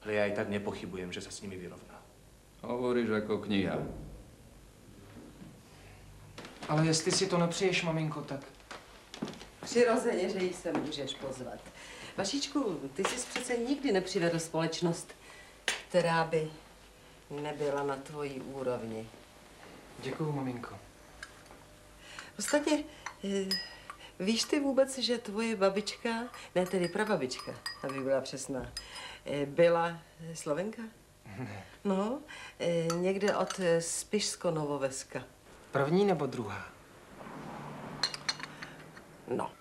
Ale ja aj tak nepochybujem, že sa s nimi vyrovná. Hovoríš ako kniha. Ale jestli si to nepřeješ, maminko, tak... Přirozeně, že ji sem můžeš pozvat. Vašičku, ty jsi přece nikdy nepřivedl společnost, která by nebyla na tvojí úrovni. Děkuju, maminko. Ostatně, víš ty vůbec, že tvoje babička, ne tedy prababička, aby byla přesná, byla Slovenka? Ne. No, někde od Spišsko-Novoveska. První nebo druhá? No.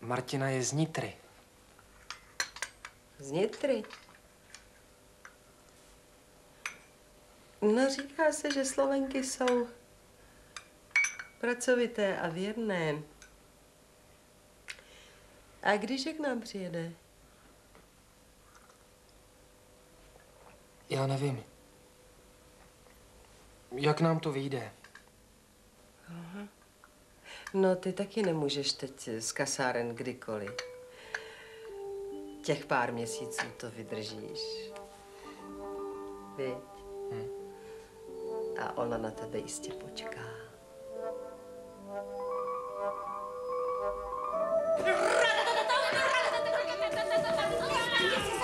Martina je z Nitry. Z Nitry? No, říká se, že Slovenky jsou pracovité a věrné. A když k nám přijede? Já nevím. Jak nám to vyjde? Aha. No, ty taky nemůžeš teď z kasáren kdykoliv. Těch pár měsíců to vydržíš. Viď? A ona na tebe jistě počká.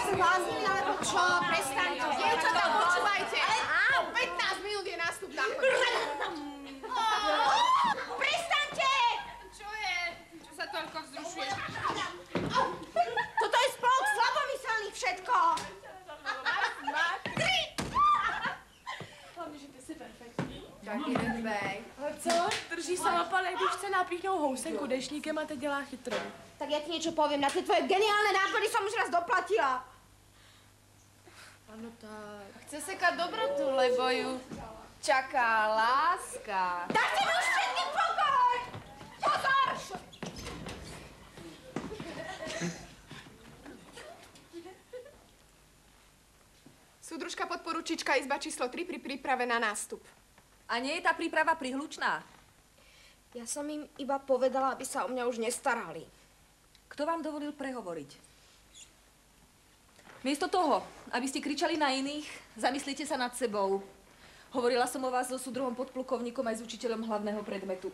Zbláznili, alebo čo? Prestaňte. Dievčatá, počúvajte. O 15 minút je nástup na chodník. Prestaňte! Čo je? Čo sa toľko vzrušuješ? Toto je spolok slabomyselných všetko. Hlavne, že ty si perfektní. Taky nebej. Ale co? Drží se opal, jak když chce napíchnout housenku dešníkem a teď dělá chytrou. Tak ja ti niečo poviem. Na tie tvoje geniálne nápady som už raz doplatila. Ano tak. Chce sekať dobrotu, lebo ju čaká láska. Dajte mi už všetkým pokoj! Pozor! Súdružka podporučička izba číslo 3 pri príprave na nástup. A nie je tá príprava prihlučná? Ja som im iba povedala, aby sa o mňa už nestarali. Kto vám dovolil prehovoriť? Miesto toho, aby ste kričali na iných, zamyslite sa nad sebou. Hovorila som o vás so súdruhom podplukovníkom aj s učiteľom hlavného predmetu.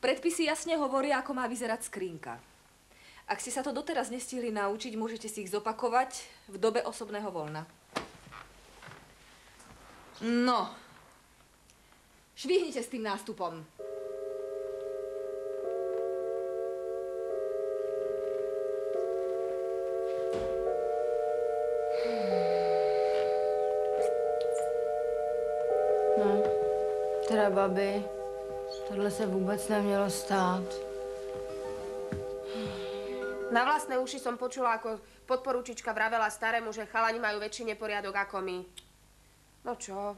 Predpisy jasne hovoria, ako má vyzerať skrínka. Ak ste sa to doteraz nestihli naučiť, môžete si ich zopakovať v dobe osobného voľna. No. Švihnite s tým nástupom. No, teda babi, tohle se vůbec nemělo stát. Na vlastné uši som počula, ako podporučička vravela starému, že chalani majú väčší neporiadok ako my. No čo?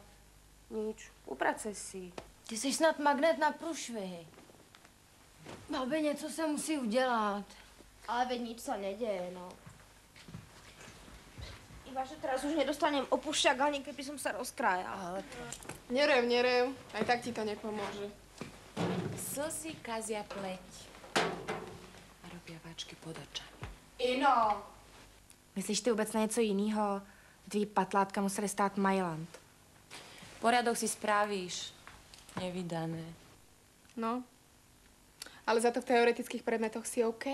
Nič. Uprace si. Ty jsi snad magnet na průšvihy. Babi, něco se musí udělat. Ale veď nič sa nedeje, no. Iba, že teraz už nedostanem opušťak, ani keby som sa rozkrájala. Nerev. Aj tak ti to nepomôže. Slzy kazia pleť a robia váčky pod očami. Ino! Myslíš ty vůbec na něco jinýho? Tvý patlátka museli stát Mailand. Poriadok si spravíš. Nevydané. No. Ale za to v teoretických predmetoch si OK.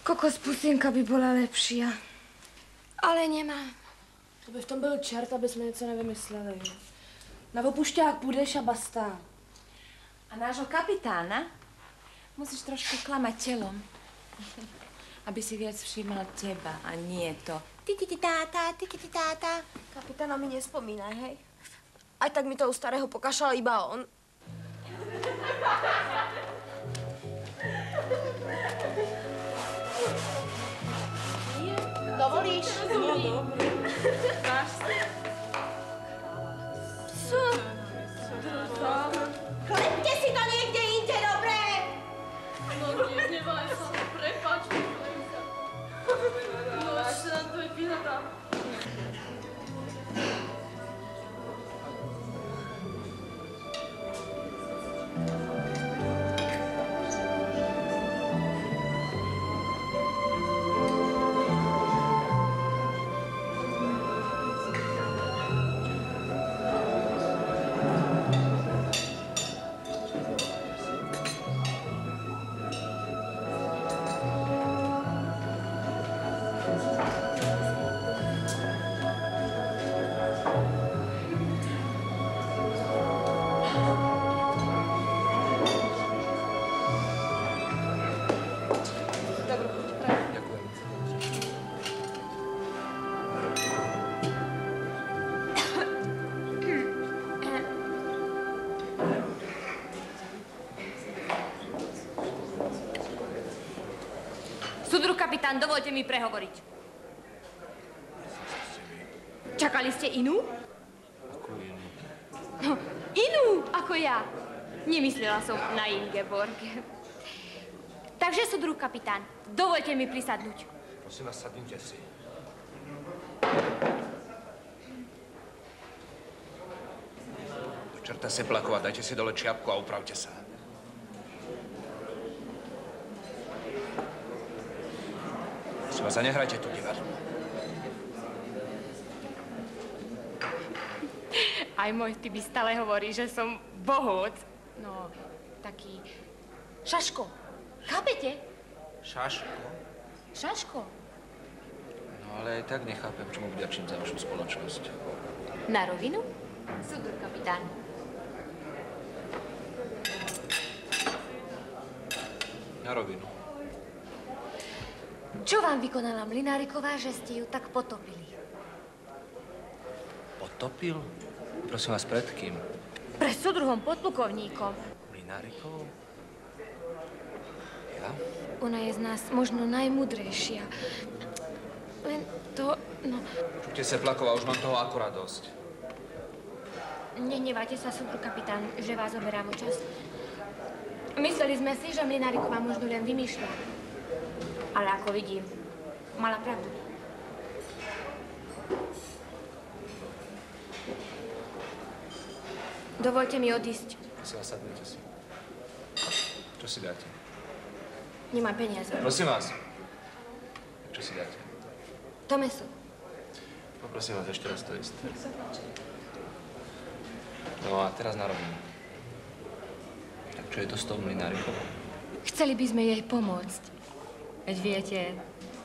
Kokos pusinka by byla lepší, ale nemám. To by v tom byl čert, aby jsme něco nevymysleli. Na opušťák půjdeš a basta. A nášho kapitána musíš trošku klamať telom. Aby si viac všímal teba a nie to. Tiki-ti-táta. Kapitána mi nespomínaj, hej? Aj tak mi to u starého pokašľal iba on. Dovolíš? No, dobrý. Máš si. Co? Klepte si to niekde inde, dobre? No, neznevaj sa, prepáč. kapitán, dovolte mi prehovoriť. Čakali ste inú? Akú inú? No, inú ako ja. Nemyslela som na Ingeborg. Takže, súdruh kapitán, dovolte mi prisadnúť. Prosím vás, sadnite si. Do čerta Seplakova, dajte si dole čiapku a upravte sa. Prosím vás, zanehrajte tu divadlo. Aj môj typ stále hovorí, že som bohúc. No, taký šaško. Chápete? Šaško? Šaško. No ale aj tak nechápem, čomu vďačím za vašu spoločnosť. Na rovinu? Súdruh kapitán. Na rovinu. Čo vám vykonala Mlynáriková, že ste ju tak potopili? Potopil? Prosím vás, pred kým? Pred súdruhom podplukovníkom. Mlynárikovou? Ja? Ona je z nás možno najmudrejšia. Len to, no... Čujte Seplakova, už mám toho akurát dosť. Nehnevajte sa, súdruh kapitán, že vás oberám o čas. Mysleli sme si, že Mlynáriková možno len vymýšľa. Ale ako vidím, mala pravdu. Dovoľte mi odísť. Prosím vás, sadnite si. Čo si dáte? Nemám peniaze. Prosím vás. Čo si dáte? To mäso. Poprosím vás ešte raz to isté. No a teraz na rovinu. Tak čo je to s tou Mlynárikovou? Chceli by sme jej pomôcť. Veď viete,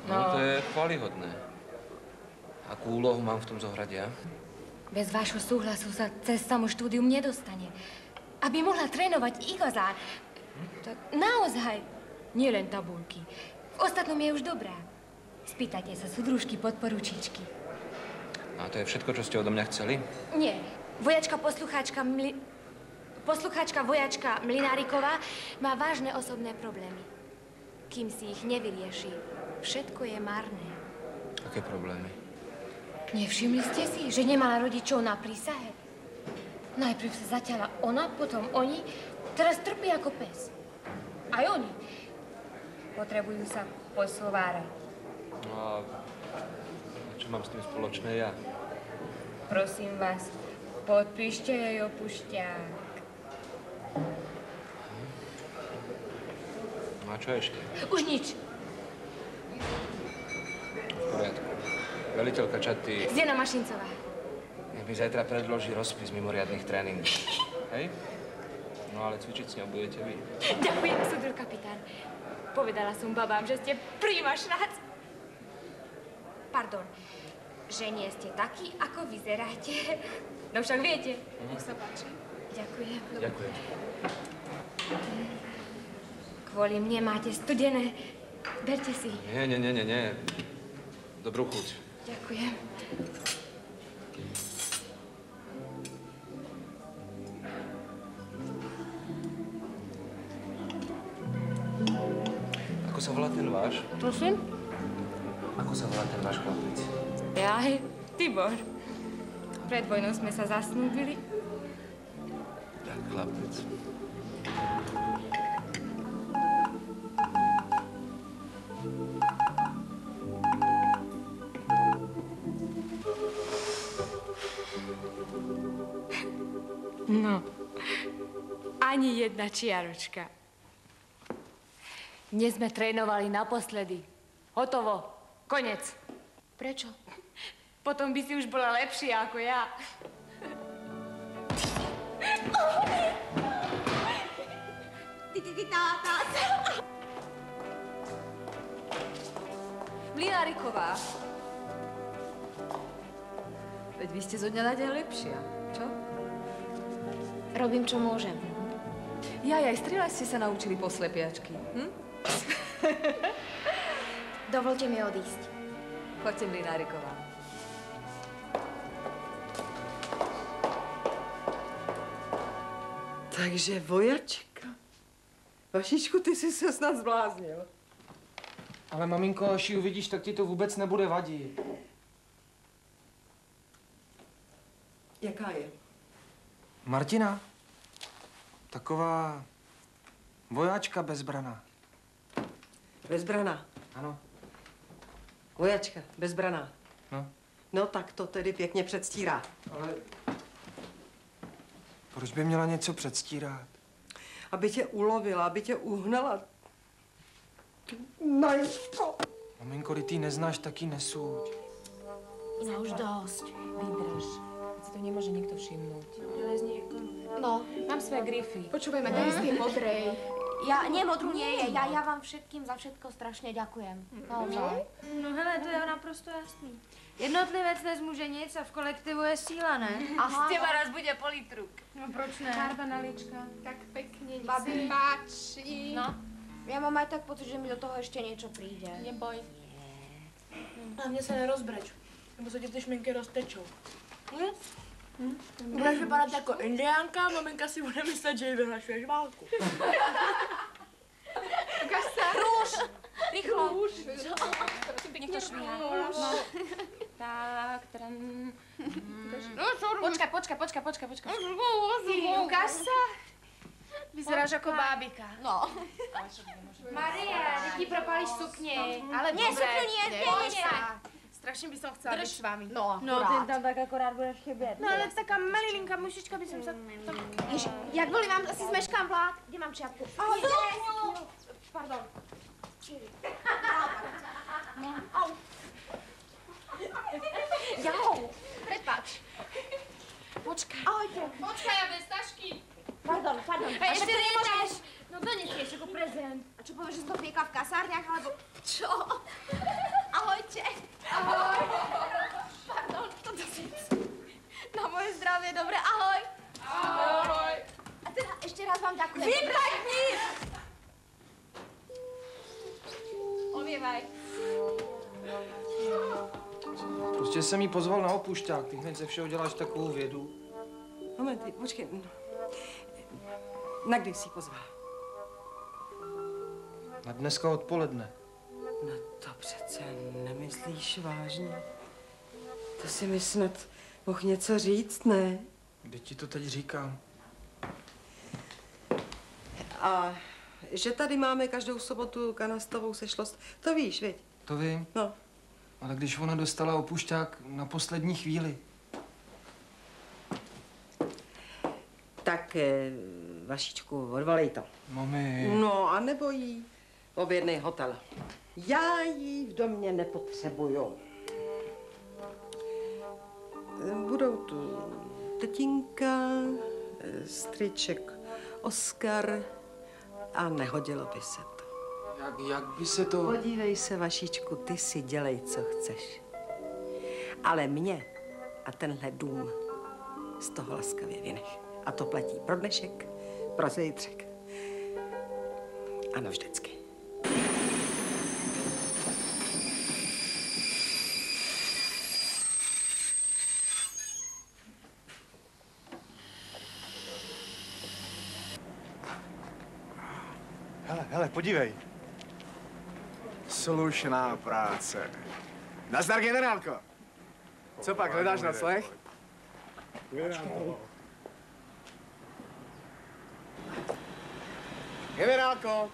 No to je chválihodné. Akú úlohu mám v tom zohrať ja? bez vášho súhlasu sa cez samo štúdium nedostane. Aby mohla trénovať Igazár, tak naozaj, nie len tabulky. V ostatnom je už dobrá. Spýtajte sa súdružky podporučičky. A to je všetko, čo ste odo mňa chceli? Nie. Vojačka poslucháčka vojačka Mlynáriková má vážne osobné problémy. Kým si ich nevyrieši, všetko je marné. Aké problémy? Nevšimli ste si, že nemala rodičov na prísahe? Najprv sa zatiaľa ona, potom oni, teraz trpí ako pes. Aj oni. Potrebujú sa posovárať. No a čo mám s tým spoločné ja? Prosím vás, podpíšte jej opušťák. No a čo ešte? Už nič. V poriadku. Veliteľka Čaty Zdena Mašincová. mi zajtra predloží rozpis mimoriadnych tréningov. Hej? No ale cvičiť s ňou budete vy. Ďakujem, súdruh kapitán. Povedala som babám, že ste prímašnac. Pardon, že nie ste taký, ako vyzeráte. No však viete. Nech sa páči. Ďakujem. Ďakujem. Kvôli mne máte studené. Berte si. Nie. Dobrú chuť. Ďakujem. Ako sa volá ten váš? Prosím? Ako sa volá ten váš chlapec? Jaj, Tibor. Pred vojnou sme sa zasnúbili. Tak, chlapec. No, ani jedna čiaročka. Dnes sme trénovali naposledy. Hotovo. Konec. Prečo? Potom by si už bola lepšia ako ja. Mlynáriková. Veď vy ste zo dňa na deň lepšia, čo? Robím, čo môžem. Aj strieľať ste sa naučili po slepiačky. Dovolte mi odísť. Choďte, Mlynáriková. Takže vojačka. Vašičku, ty si sa snad zbláznil. A Ale maminko, až ji uvidíš, tak ti to vůbec nebude vadit. Jaká je? Martina? Taková vojáčka bezbraná. Bezbraná. Ano. Vojačka, bezbraná. No. No tak to tedy pěkně předstírá. Ale proč by měla něco předstírat? Aby tě ulovila, aby tě uhnala. Najsko! Maminko, když ty neznáš, tak ji nesuď. No už dost. Vydrž. Si to nemôže nikto všimnúť. No, Mám svoje grify. Počúvaj ma, daj z tej modrej. ja, nie, modru nie je. Ja vám všetkým za všetko strašne ďakujem. Naozaj. No hele, to je naprosto jasný. Jednotlivec nezmůže nic a v kolektivu je síla, ne? Aha. Z těba raz bude politruk. No proč ne? Farba na líčka. Tak pekne, nech sa páči. No, ja mám aj tak pocit, že mi do toho ešte niečo príde. Neboj. Hlavně se nerozbreč, nebo se ti ty šminky roztečou. Budeš vypadat jako indiánka a maminka si bude myslet, že jí vyhlašuješ válku. Ukáž sa. Růž! Rychlo! Nech to švíha. No. Tak, Počkaj. Ukáž sa! Vyzeráš jako bábika. No. Marie, ty ti propálíš sukni. Ale nie, sukňu nie. Strašne by som chcela byť s vami. No, No, ty tam tak akorát budeš chybět. No ale taká malilinka mušička by som sa... Ježi, jak boli vám, asi zmeškám vlád. Kde mám čiapku? Ahoj, pardon. Au. Jau. Prepáč. Počkaj. Ahojte. Počkaj, ja bez tašky. Pardon. A ještě nemůžeš. No donesieš jako prezent. A čo povieš, že si to piekla v kasárniach, alebo... Čo? Ahojte. Ahoj. Pardon, toto si... Na moje zdravie, dobre, ahoj. Ahoj. A teda ešte raz vám ďakujem. Vybraťni! Omývaj. Prostě jsem jí pozval na opušťák. Ty hned ze všeho děláš takovou vědu. Moment, počkej. Na kdy jsi pozval? Na dneska odpoledne. No to přece nemyslíš vážně. To si mi snad mohl něco říct, ne? Teď ti to teď říkám. A že tady máme každou sobotu kanastovou sešlost, to víš, viď? To vím. No. Ale když ona dostala opušťák na poslední chvíli. Tak, Vašičku, odvolej to. Mami. No, a nebo jí objednej hotel. Já ji v domě nepotřebuju. Budou tu tetínka, strýček Oskar a nehodilo by se to. Jak by se to... Podívej se, Vašičku, ty si dělej, co chceš. Ale mě a tenhle dům z toho laskavě vynech. A to platí pro dnešek, pro zítřek a navždycky. Hele, podívej. Slušná práce. Nazdar, generálko. Co pak, hledáš nocleh? Generálko.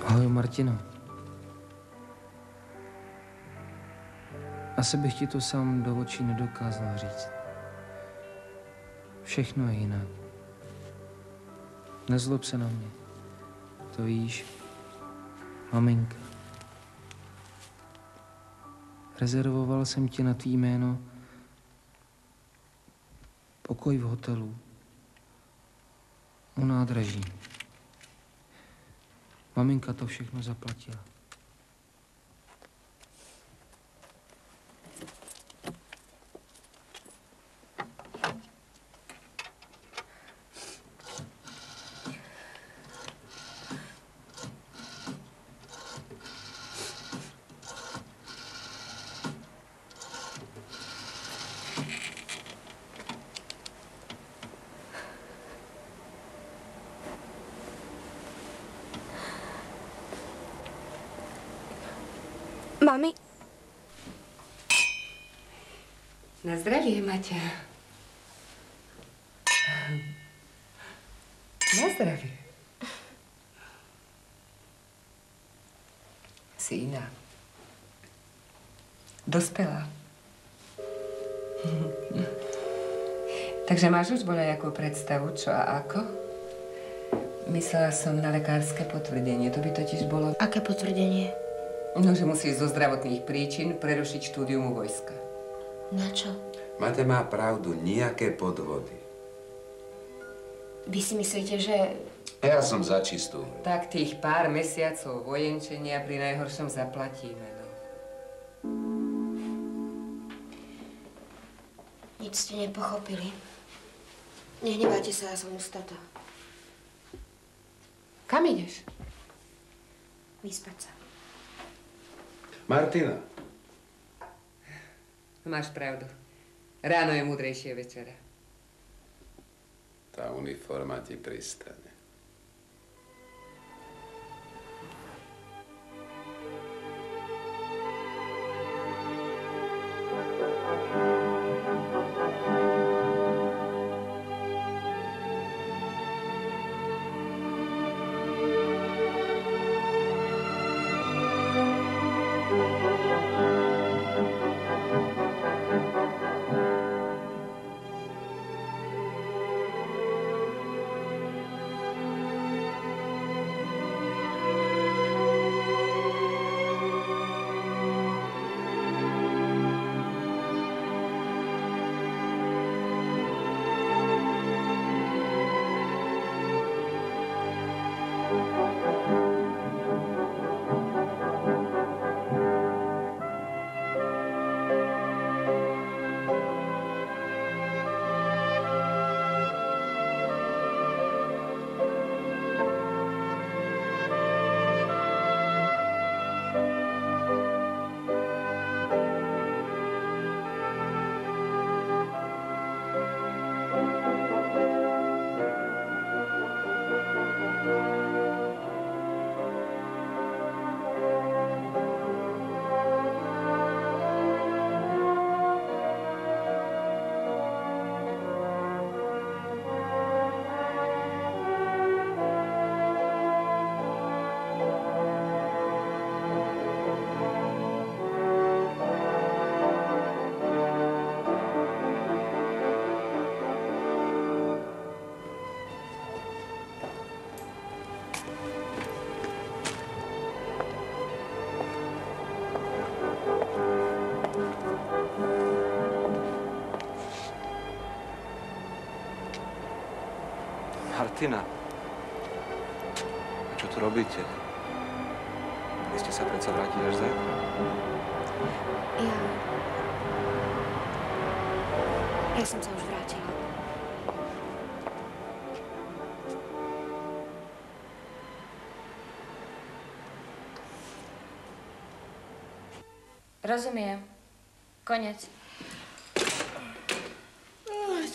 Ahoj, Martino. Asi bych ti to sám do očí nedokázal říct. Všechno je jinak. Nezlob se na mě. To víš, maminka. Rezervoval jsem ti na tvý jméno pokoj v hotelu u nádraží. Maminka to všechno zaplatila. Mami? Na zdravie, Maťa. Na zdravie. Si iná. Dospelá. Takže máš už boľajakú predstavu, čo a ako? Myslela som na lekárske potvrdenie. To by totiž bolo... Aké potvrdenie? No, že musíš zo zdravotných príčin prerušiť štúdium u vojska. Na čo? Mate má pravdu, nejaké podvody. Vy si myslíte, že... Ja som za čistú. Tak tých pár mesiacov vojenčenia pri najhoršom zaplatíme, no. Nič ste nepochopili. Nehnevajte sa, ja som ústata. Kam ideš? Vyspať sa. Martina. Máš pravdu. Ráno je múdrejšie večera. Tá uniforma ti pristane. Martina, čo tu robíte? Vy ste sa predsa vrátili až zajtra. Ja som sa už vrátila. Rozumiem. Konec.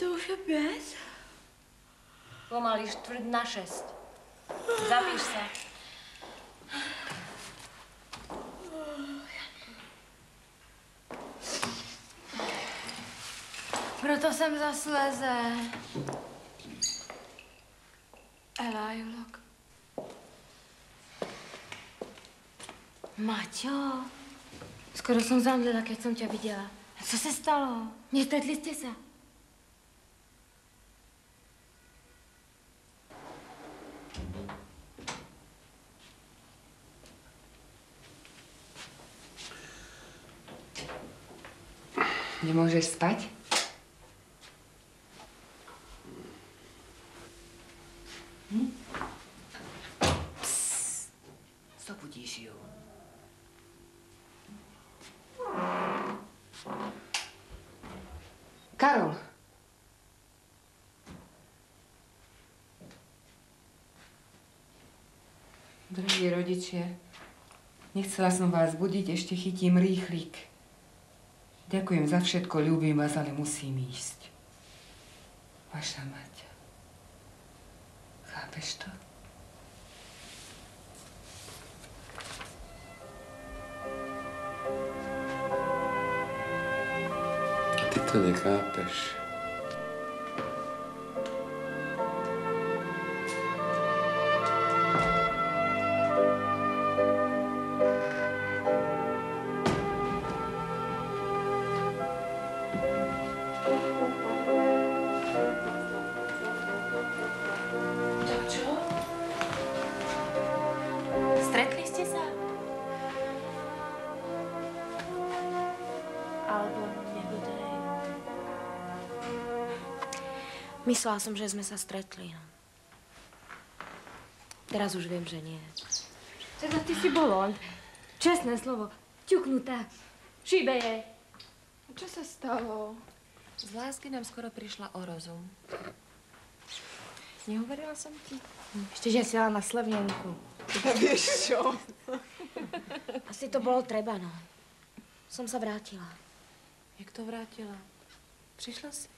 To už je 5. Pomaly 5:45. Zapíš sa. Proto jsem za sleze. Ela, Julok. Maťo, skoro som zamdlela, keď som ťa videla. A co se stalo? Nestretli ste sa? Nemôžeš spať? Psst. Zobudíš ju. Karol. Drahí rodičia, nechcela som vás budiť, ešte chytím rýchlik. Ďakujem za všetko, ľúbim vás, ale musím ísť. Vaša Maťa. Chápeš to? Ty to nechápeš. Stretli ste sa? Alebo nebodaj... Myslela som, že sme sa stretli. Teraz už viem, že nie. Teda ty si bolond. Čestné slovo. Ťuknutá. Šíbe jej. Čo sa stalo? Z lásky nám skoro prišla o rozum. Nehovorila som ti? Ešte, že si jela na Slevnenku. A vieš čo? Asi to bolo treba, no. Som sa vrátila. Jak to vrátila? Prišla si?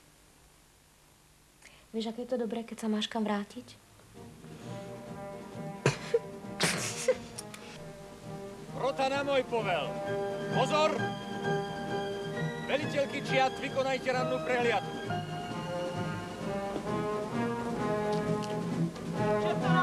Vieš, aké je to dobré, keď sa máš kam vrátiť? Rota na môj povel. Pozor! Veliteľky čiat, vykonajte rannú prehliadku. Všetko na